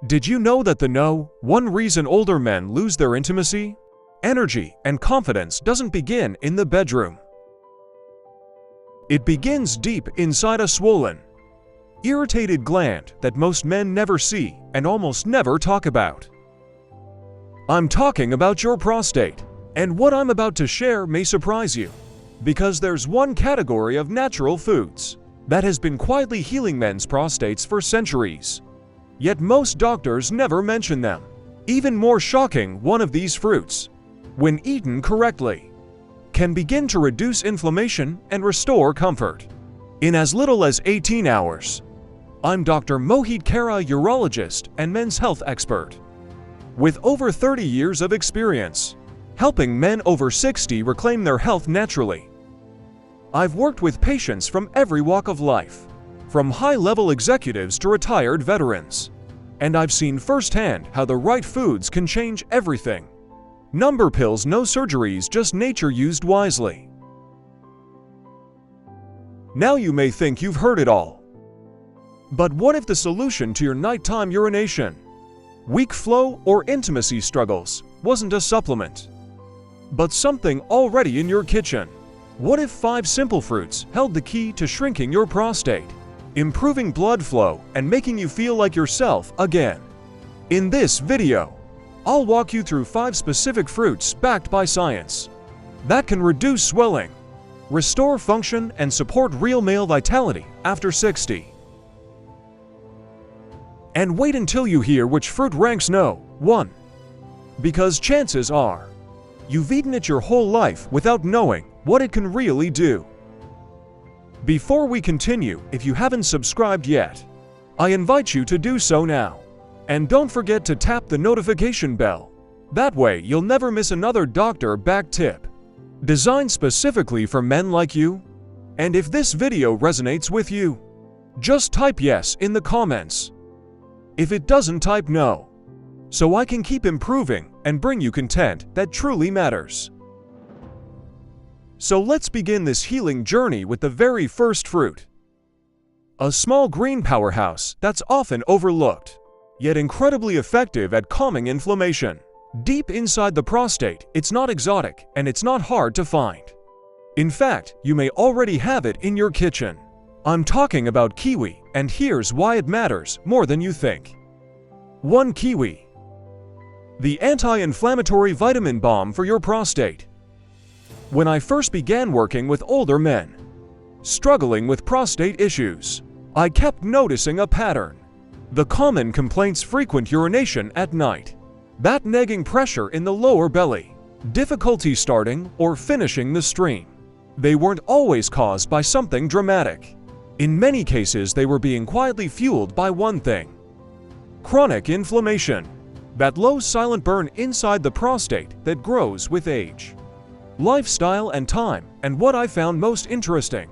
Did you know that one reason older men lose their intimacy, energy, and confidence doesn't begin in the bedroom? It begins deep inside a swollen, irritated gland that most men never see and almost never talk about. I'm talking about your prostate, and what I'm about to share may surprise you, because there's one category of natural foods that has been quietly healing men's prostates for centuries. Yet most doctors never mention them. Even more shocking, one of these fruits, when eaten correctly, can begin to reduce inflammation and restore comfort in as little as 18 hours. I'm Dr. Mohit Kara, urologist and men's health expert. With over 30 years of experience, helping men over 60 reclaim their health naturally. I've worked with patients from every walk of life, from high-level executives to retired veterans. And I've seen firsthand how the right foods can change everything. Number pills, no surgeries, just nature used wisely. Now you may think you've heard it all. But what if the solution to your nighttime urination, weak flow, or intimacy struggles wasn't a supplement, but something already in your kitchen? What if 5 simple fruits held the key to shrinking your prostate, improving blood flow, and making you feel like yourself again? In this video, I'll walk you through 5 specific fruits backed by science that can reduce swelling, restore function, and support real male vitality after 60. And wait until you hear which fruit ranks no. 1. Because chances are, you've eaten it your whole life without knowing what it can really do. Before we continue, if you haven't subscribed yet, I invite you to do so now. And don't forget to tap the notification bell. That way you'll never miss another doctor-backed tip, designed specifically for men like you. And if this video resonates with you, just type yes in the comments. If it doesn't, type no, so I can keep improving and bring you content that truly matters. So let's begin this healing journey with the very first fruit. A small green powerhouse that's often overlooked, yet incredibly effective at calming inflammation. Deep inside the prostate, it's not exotic and it's not hard to find. In fact, you may already have it in your kitchen. I'm talking about kiwi, and here's why it matters more than you think. 1. Kiwi, the anti-inflammatory vitamin bomb for your prostate. When I first began working with older men struggling with prostate issues, I kept noticing a pattern. The common complaints: frequent urination at night, that nagging pressure in the lower belly, difficulty starting or finishing the stream. They weren't always caused by something dramatic. In many cases, they were being quietly fueled by one thing: chronic inflammation, that low silent burn inside the prostate that grows with age, lifestyle, and time. And what I found most interesting,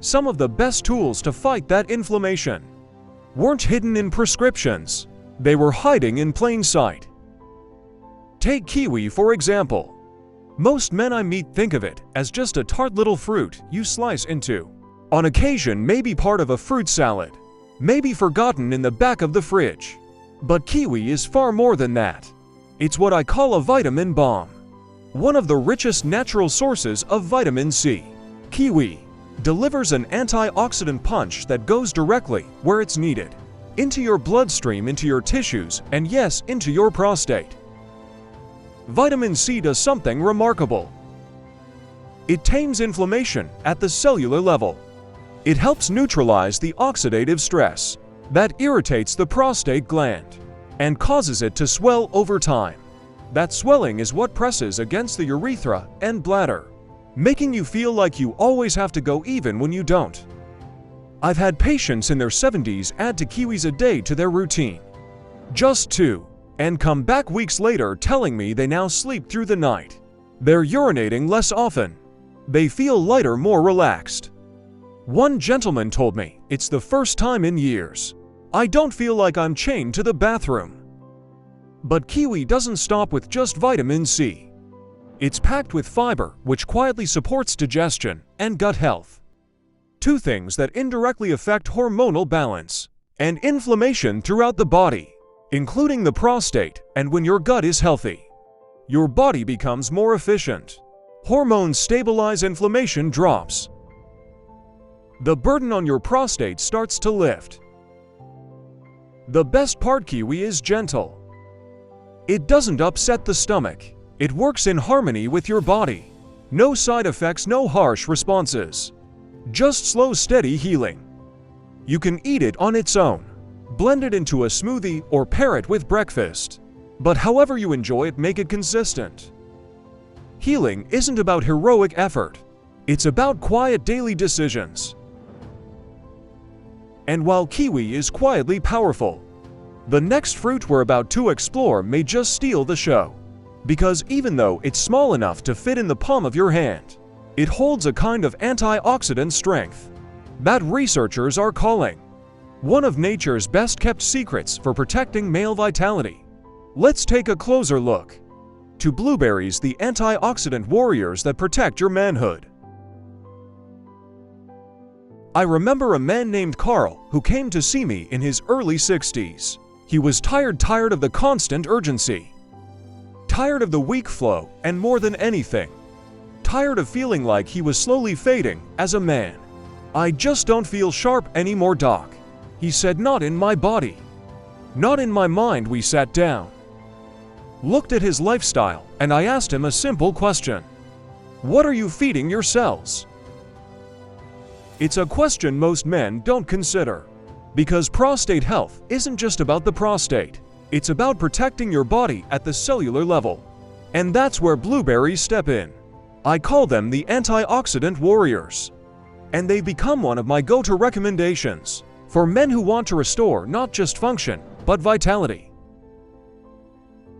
some of the best tools to fight that inflammation weren't hidden in prescriptions. They were hiding in plain sight. Take kiwi, for example. Most men I meet think of it as just a tart little fruit you slice into, on occasion maybe part of a fruit salad, maybe forgotten in the back of the fridge. But kiwi is far more than that. It's what I call a vitamin bomb. One of the richest natural sources of vitamin C, kiwi delivers an antioxidant punch that goes directly where it's needed, into your bloodstream, into your tissues, and yes, into your prostate. Vitamin C does something remarkable. It tames inflammation at the cellular level. It helps neutralize the oxidative stress that irritates the prostate gland and causes it to swell over time. That swelling is what presses against the urethra and bladder, making you feel like you always have to go even when you don't. I've had patients in their 70s add 2 kiwis a day to their routine. Just 2. And come back weeks later telling me they now sleep through the night. They're urinating less often. They feel lighter, more relaxed. One gentleman told me, "It's the first time in years I don't feel like I'm chained to the bathroom." But kiwi doesn't stop with just vitamin C. It's packed with fiber, which quietly supports digestion and gut health. 2 things that indirectly affect hormonal balance. and inflammation throughout the body, including the prostate, and when your gut is healthy, your body becomes more efficient. Hormones stabilize, inflammation drops. The burden on your prostate starts to lift. The best part, kiwi is gentle. It doesn't upset the stomach. It works in harmony with your body. No side effects, no harsh responses. Just slow, steady healing. You can eat it on its own, blend it into a smoothie, or pair it with breakfast. But however you enjoy it, make it consistent. Healing isn't about heroic effort. It's about quiet daily decisions. And while kiwi is quietly powerful, the next fruit we're about to explore may just steal the show. Because even though it's small enough to fit in the palm of your hand, it holds a kind of antioxidant strength that researchers are calling one of nature's best-kept secrets for protecting male vitality. Let's take a closer look to blueberries, the antioxidant warriors that protect your manhood. I remember a man named Carl who came to see me in his early 60s. He was tired of the constant urgency, tired of the weak flow, and more than anything, tired of feeling like he was slowly fading as a man. "I just don't feel sharp anymore, doc," he said. "Not in my body, not in my mind." We sat down, looked at his lifestyle, and I asked him a simple question. What are you feeding your cells? It's a question most men don't consider. Because prostate health isn't just about the prostate. It's about protecting your body at the cellular level. And that's where blueberries step in. I call them the antioxidant warriors. And they've become one of my go-to recommendations for men who want to restore not just function, but vitality.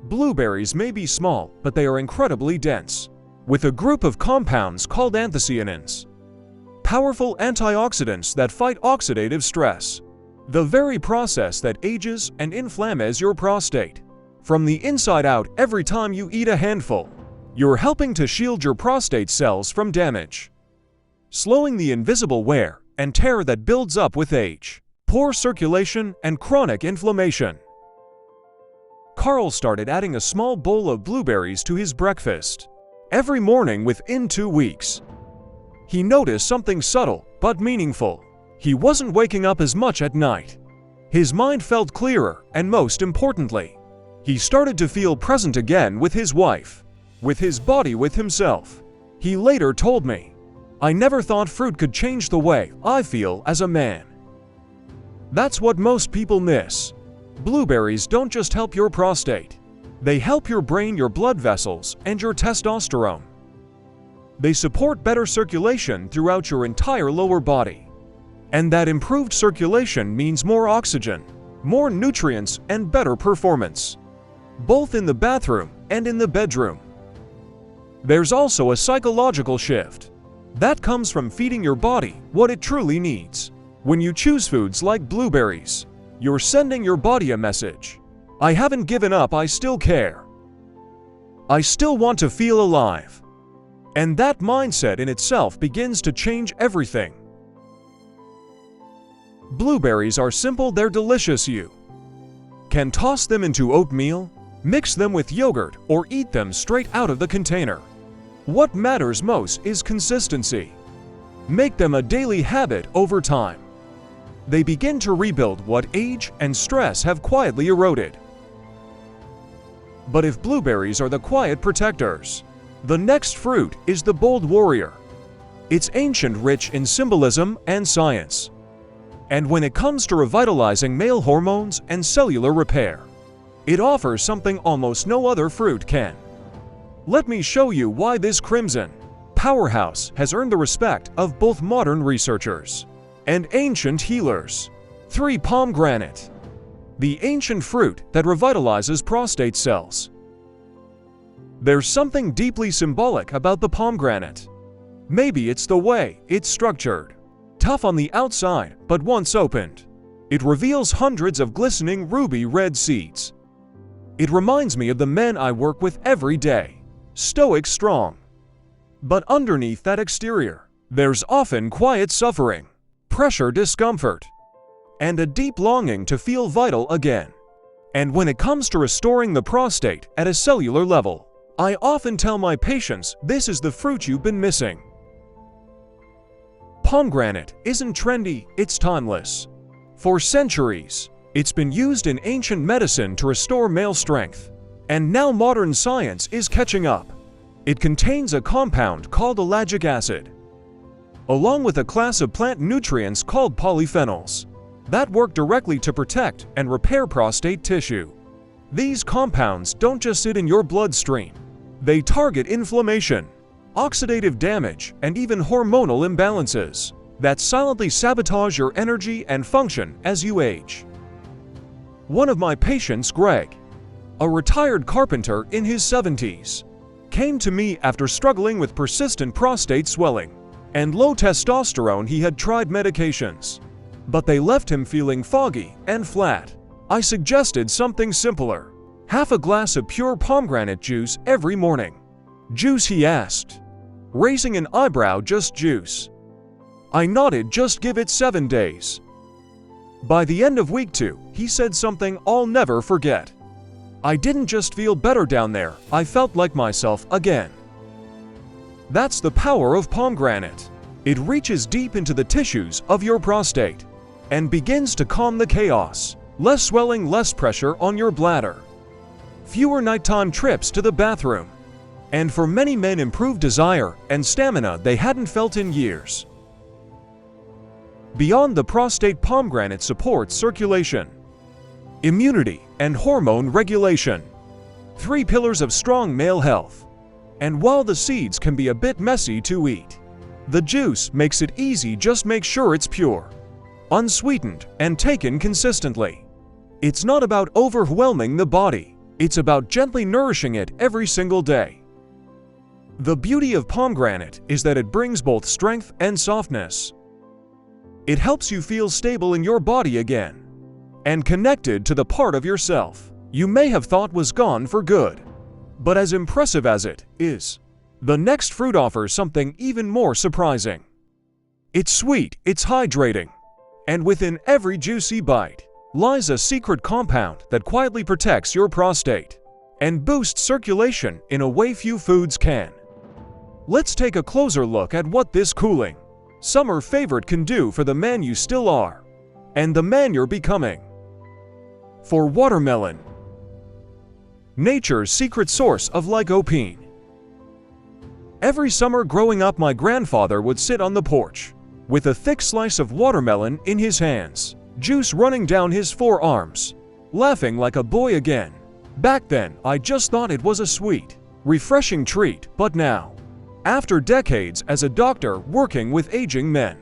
Blueberries may be small, but they are incredibly dense, with a group of compounds called anthocyanins, powerful antioxidants that fight oxidative stress, the very process that ages and inflames your prostate. From the inside out, every time you eat a handful, you're helping to shield your prostate cells from damage, slowing the invisible wear and tear that builds up with age, poor circulation, and chronic inflammation. Carl started adding a small bowl of blueberries to his breakfast every morning. Within 2 weeks, he noticed something subtle but meaningful. He wasn't waking up as much at night. His mind felt clearer, and most importantly, he started to feel present again with his wife, with his body, with himself. He later told me, "I never thought fruit could change the way I feel as a man." That's what most people miss. Blueberries don't just help your prostate. They help your brain, your blood vessels, and your testosterone. They support better circulation throughout your entire lower body. And that improved circulation means more oxygen, more nutrients, and better performance, both in the bathroom and in the bedroom. There's also a psychological shift that comes from feeding your body what it truly needs. When you choose foods like blueberries, you're sending your body a message. I haven't given up, I still care. I still want to feel alive. And that mindset in itself begins to change everything. Blueberries are simple, they're delicious. You can toss them into oatmeal, mix them with yogurt, or eat them straight out of the container. What matters most is consistency. Make them a daily habit. Over time, they begin to rebuild what age and stress have quietly eroded. But if blueberries are the quiet protectors, the next fruit is the bold warrior. It's ancient, rich in symbolism and science. And when it comes to revitalizing male hormones and cellular repair, it offers something almost no other fruit can. Let me show you why this crimson powerhouse has earned the respect of both modern researchers and ancient healers. 3. Pomegranate, the ancient fruit that revitalizes prostate cells. There's something deeply symbolic about the pomegranate. Maybe it's the way it's structured. Tough on the outside, but once opened, it reveals hundreds of glistening ruby red seeds. It reminds me of the men I work with every day. Stoic, strong. But underneath that exterior, there's often quiet suffering, pressure, discomfort. and a deep longing to feel vital again. And when it comes to restoring the prostate at a cellular level, I often tell my patients this is the fruit you've been missing. Pomegranate isn't trendy, it's timeless. For centuries, it's been used in ancient medicine to restore male strength, and now modern science is catching up. It contains a compound called ellagic acid, along with a class of plant nutrients called polyphenols, that work directly to protect and repair prostate tissue. These compounds don't just sit in your bloodstream. They target inflammation, oxidative damage, and even hormonal imbalances that silently sabotage your energy and function as you age. One of my patients, Greg, a retired carpenter in his 70s, came to me after struggling with persistent prostate swelling and low testosterone. He had tried medications, but they left him feeling foggy and flat. I suggested something simpler: half a glass of pure pomegranate juice every morning. "Juice?" he asked, raising an eyebrow. "Just juice?" I nodded. "Just give it 7 days. By the end of week 2, he said something I'll never forget. "I didn't just feel better down there, I felt like myself again." That's the power of pomegranate. It reaches deep into the tissues of your prostate and begins to calm the chaos. Less swelling, less pressure on your bladder, fewer nighttime trips to the bathroom, and for many men, improved desire and stamina they hadn't felt in years. Beyond the prostate, pomegranate supports circulation, immunity, and hormone regulation, 3 pillars of strong male health. And while the seeds can be a bit messy to eat, the juice makes it easy. Just make sure it's pure, unsweetened, and taken consistently. It's not about overwhelming the body, it's about gently nourishing it every single day. The beauty of pomegranate is that it brings both strength and softness. It helps you feel stable in your body again and connected to the part of yourself you may have thought was gone for good. But as impressive as it is, the next fruit offers something even more surprising. It's sweet, it's hydrating, and within every juicy bite lies a secret compound that quietly protects your prostate and boosts circulation in a way few foods can. Let's take a closer look at what this cooling summer favorite can do for the man you still are and the man you're becoming. For watermelon, nature's secret source of lycopene. Every summer growing up, my grandfather would sit on the porch with a thick slice of watermelon in his hands, juice running down his forearms, laughing like a boy again. Back then, I just thought it was a sweet, refreshing treat, but now, after decades as a doctor working with aging men,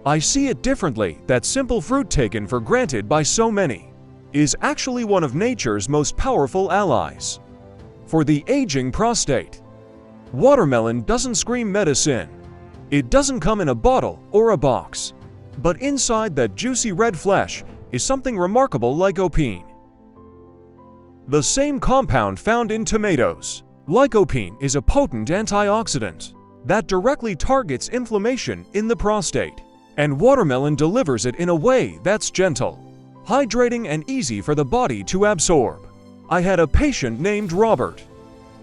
I see it differently. That simple fruit, taken for granted by so many, is actually one of nature's most powerful allies. For the aging prostate, watermelon doesn't scream medicine. It doesn't come in a bottle or a box. But inside that juicy red flesh is something remarkable: lycopene. The same compound found in tomatoes. Lycopene is a potent antioxidant that directly targets inflammation in the prostate, and watermelon delivers it in a way that's gentle, hydrating, and easy for the body to absorb. I had a patient named Robert,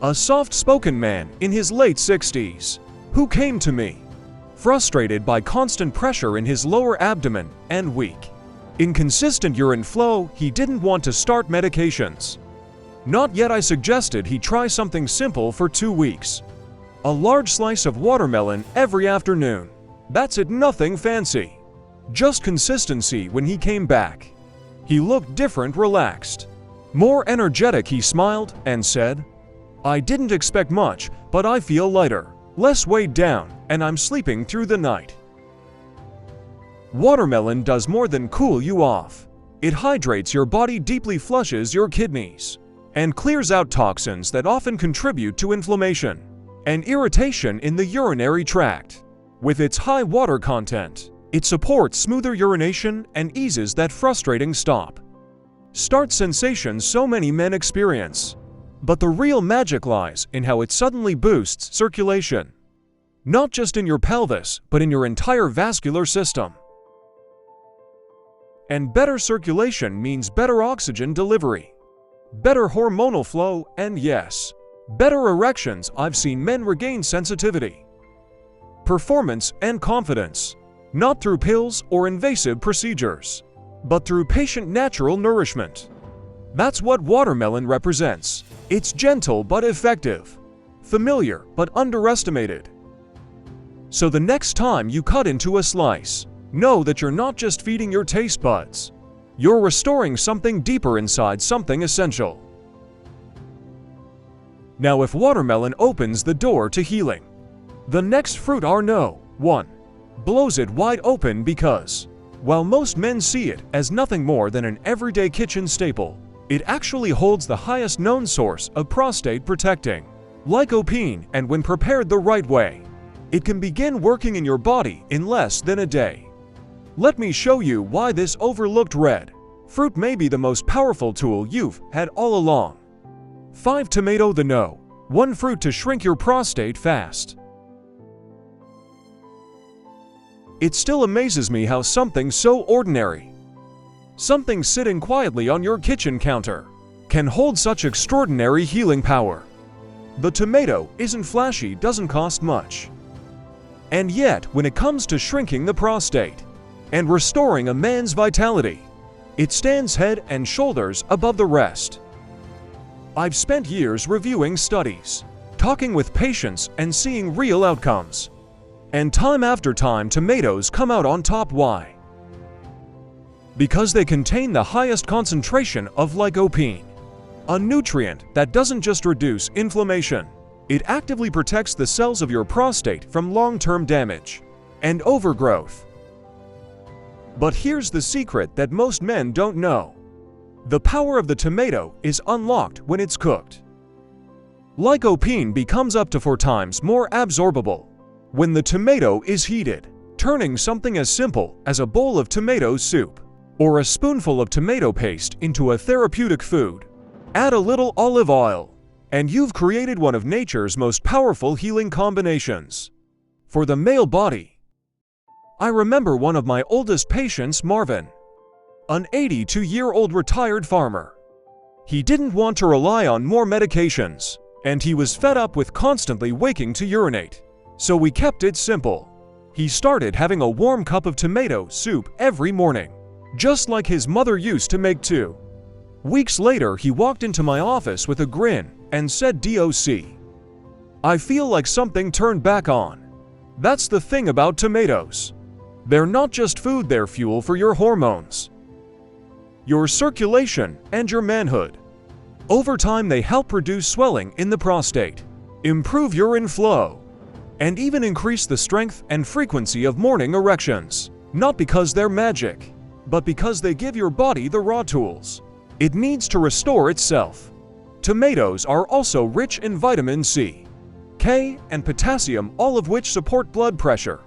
a soft-spoken man in his late 60s, who came to me frustrated by constant pressure in his lower abdomen and weak, inconsistent urine flow. He didn't want to start medications. Not yet. I suggested he try something simple for 2 weeks. A large slice of watermelon every afternoon. That's it, nothing fancy, just consistency. When he came back, he looked different, relaxed, more energetic. He smiled and said, "I didn't expect much, but I feel lighter, less weighed down, and I'm sleeping through the night." Watermelon does more than cool you off. It hydrates your body, deeply flushes your kidneys, and clears out toxins that often contribute to inflammation and irritation in the urinary tract. With its high water content, it supports smoother urination and eases that frustrating stop-start sensation so many men experience. But the real magic lies in how it suddenly boosts circulation, not just in your pelvis, but in your entire vascular system. And better circulation means better oxygen delivery, better hormonal flow, and yes, better erections. I've seen men regain sensitivity, performance, and confidence, not through pills or invasive procedures, but through patient natural nourishment. That's what watermelon represents. It's gentle but effective, familiar but underestimated. So the next time you cut into a slice, know that you're not just feeding your taste buds. You're restoring something deeper inside, something essential. Now, if watermelon opens the door to healing, the next fruit are no one blows it wide open because, while most men see it as nothing more than an everyday kitchen staple, it actually holds the highest known source of prostate-protecting lycopene, and when prepared the right way, it can begin working in your body in less than a day. Let me show you why this overlooked red fruit may be the most powerful tool you've had all along. 5. Tomato. The no. 1 fruit to shrink your prostate fast. It still amazes me how something so ordinary, something sitting quietly on your kitchen counter, can hold such extraordinary healing power. The tomato isn't flashy, doesn't cost much. And yet, when it comes to shrinking the prostate and restoring a man's vitality, it stands head and shoulders above the rest. I've spent years reviewing studies, talking with patients, and seeing real outcomes. And time after time, tomatoes come out on top. Why? Because they contain the highest concentration of lycopene, a nutrient that doesn't just reduce inflammation, it actively protects the cells of your prostate from long-term damage and overgrowth. But here's the secret that most men don't know. The power of the tomato is unlocked when it's cooked. Lycopene becomes up to 4 times more absorbable when the tomato is heated, turning something as simple as a bowl of tomato soup or a spoonful of tomato paste into a therapeutic food. Add a little olive oil, and you've created one of nature's most powerful healing combinations for the male body. I remember one of my oldest patients, Marvin, an 82-year-old retired farmer. He didn't want to rely on more medications, and he was fed up with constantly waking to urinate. So we kept it simple. He started having a warm cup of tomato soup every morning, just like his mother used to make too. Weeks later, he walked into my office with a grin and said, "Doc, I feel like something turned back on." That's the thing about tomatoes. They're not just food, they're fuel for your hormones, your circulation, and your manhood. Over time, they help reduce swelling in the prostate, improve urine flow, and even increase the strength and frequency of morning erections. Not because they're magic, but because they give your body the raw tools it needs to restore itself. Tomatoes are also rich in vitamin C, K, and potassium, all of which support blood pressure,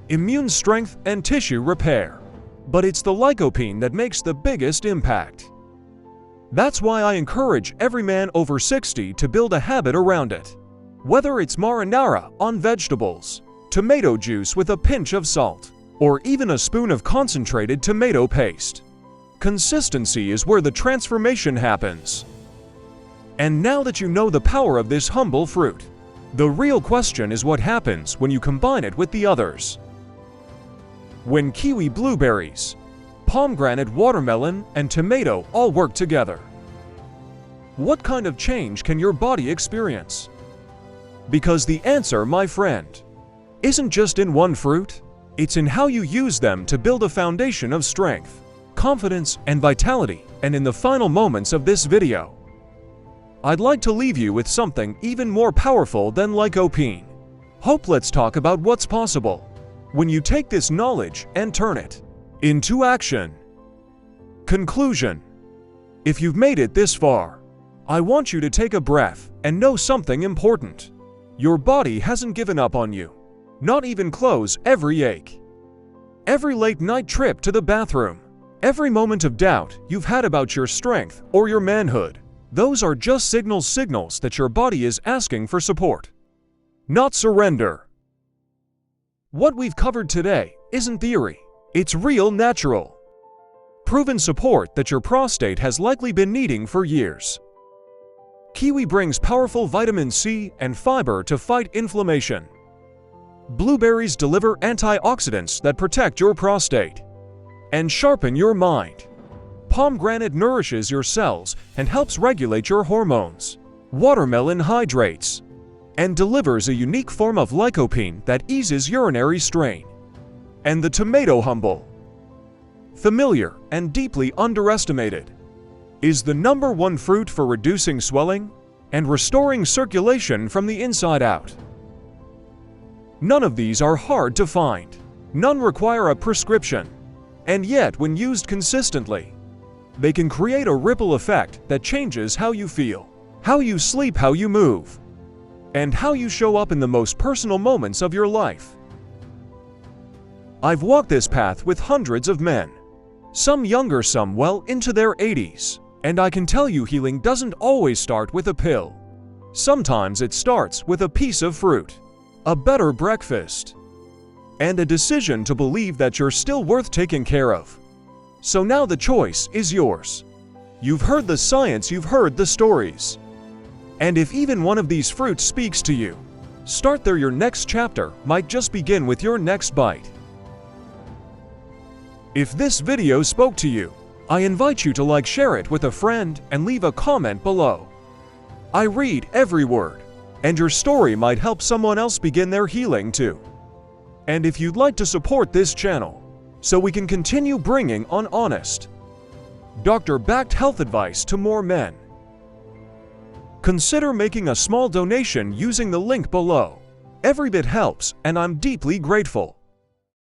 immune strength, and tissue repair. But it's the lycopene that makes the biggest impact. That's why I encourage every man over 60 to build a habit around it. Whether it's marinara on vegetables, tomato juice with a pinch of salt, or even a spoon of concentrated tomato paste, consistency is where the transformation happens. And now that you know the power of this humble fruit, the real question is what happens when you combine it with the others. When kiwi, blueberries, pomegranate, watermelon, and tomato all work together, what kind of change can your body experience? Because the answer, my friend, isn't just in one fruit, it's in how you use them to build a foundation of strength, confidence, and vitality. And in the final moments of this video, I'd like to leave you with something even more powerful than lycopene. Hope. Let's talk about what's possible when you take this knowledge and turn it into action. Conclusion. If you've made it this far, I want you to take a breath and know something important. Your body hasn't given up on you. Not even close. Every ache, every late night trip to the bathroom, every moment of doubt you've had about your strength or your manhood, those are just signals that your body is asking for support, not surrender. What we've covered today isn't theory, it's real, natural proven support that your prostate has likely been needing for years. Kiwi brings powerful vitamin C and fiber to fight inflammation. Blueberries deliver antioxidants that protect your prostate and sharpen your mind. Pomegranate nourishes your cells and helps regulate your hormones. Watermelon hydrates and delivers a unique form of lycopene that eases urinary strain. And the tomato, humble, familiar, and deeply underestimated, is the #1 fruit for reducing swelling and restoring circulation from the inside out. None of these are hard to find. None require a prescription. And yet, when used consistently, they can create a ripple effect that changes how you feel, how you sleep, how you move, and how you show up in the most personal moments of your life. I've walked this path with hundreds of men, some younger, some well into their 80s, and I can tell you healing doesn't always start with a pill. Sometimes it starts with a piece of fruit, a better breakfast, and a decision to believe that you're still worth taking care of. So now the choice is yours. You've heard the science, you've heard the stories. And if even one of these fruits speaks to you, start there. Your next chapter might just begin with your next bite. If this video spoke to you, I invite you to like, share it with a friend, and leave a comment below. I read every word, and your story might help someone else begin their healing too. And if you'd like to support this channel, so we can continue bringing on honest, doctor-backed health advice to more men, consider making a small donation using the link below. Every bit helps, and I'm deeply grateful.